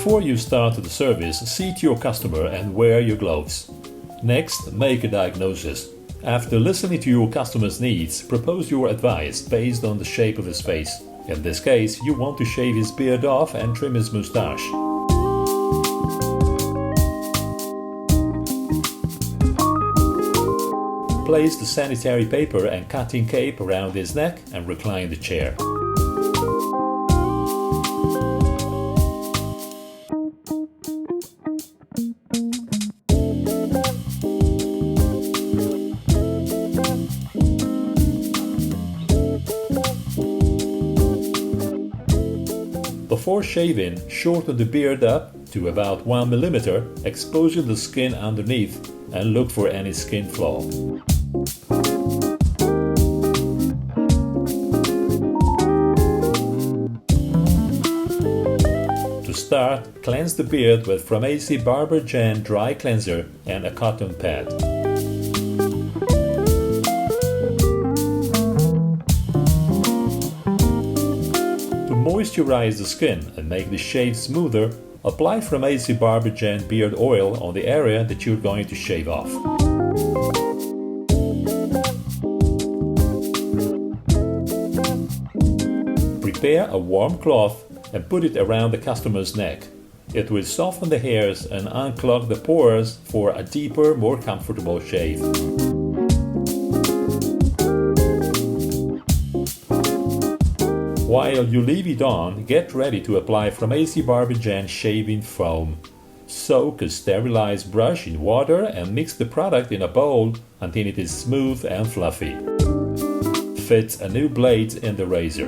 Before you start the service, seat your customer and wear your gloves. Next, make a diagnosis. After listening to your customer's needs, propose your advice based on the shape of his face. In this case, you want to shave his beard off and trim his mustache. Place the sanitary paper and cutting cape around his neck and recline the chair. Before shaving, shorten the beard up to about 1 mm, exposing the skin underneath, and look for any skin flaw. To start, cleanse the beard with Framesi Barber Gen Dry Cleanser and a cotton pad. Moisturize the skin and make the shave smoother, apply Framesi Barber Gen beard oil on the area that you're going to shave off. Prepare a warm cloth and put it around the customer's neck. It will soften the hairs and unclog the pores for a deeper, more comfortable shave. While you leave it on, get ready to apply Framesi Barber Gen shaving foam. Soak a sterilized brush in water and mix the product in a bowl until it is smooth and fluffy. Fit a new blade in the razor.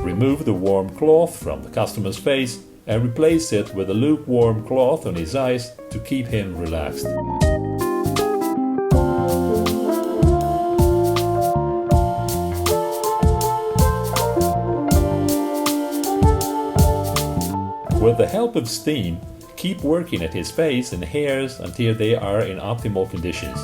Remove the warm cloth from the customer's face and replace it with a lukewarm cloth on his eyes to keep him relaxed. With the help of steam, keep working at his face and hairs until they are in optimal conditions.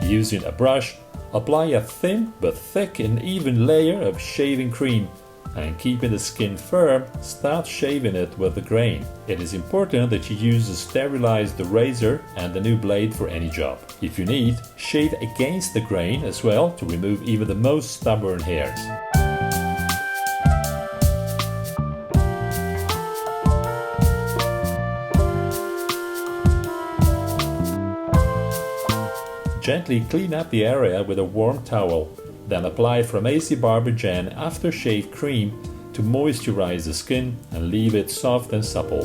Using a brush, apply a thin but thick and even layer of shaving cream, and keeping the skin firm, start shaving it with the grain. It is important that you use a sterilized razor and a new blade for any job. If you need, shave against the grain as well to remove even the most stubborn hairs. Gently clean up the area with a warm towel. Then apply Framesi Barber Gen aftershave cream to moisturize the skin and leave it soft and supple.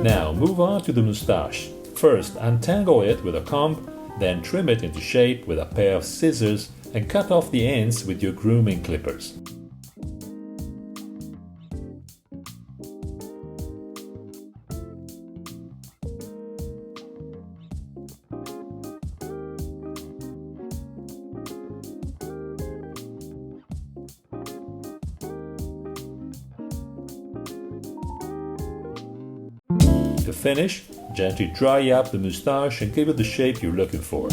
Now move on to the mustache. First, untangle it with a comb, then trim it into shape with a pair of scissors and cut off the ends with your grooming clippers. To finish, gently dry up the mustache and give it the shape you're looking for.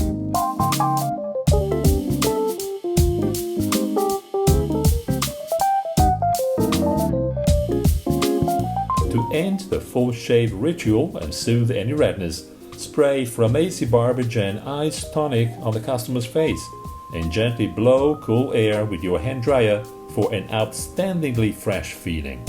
To end the full shave ritual and soothe any redness, spray Framesi Barber Gen Ice Tonic on the customer's face and gently blow cool air with your hand dryer for an outstandingly fresh feeling.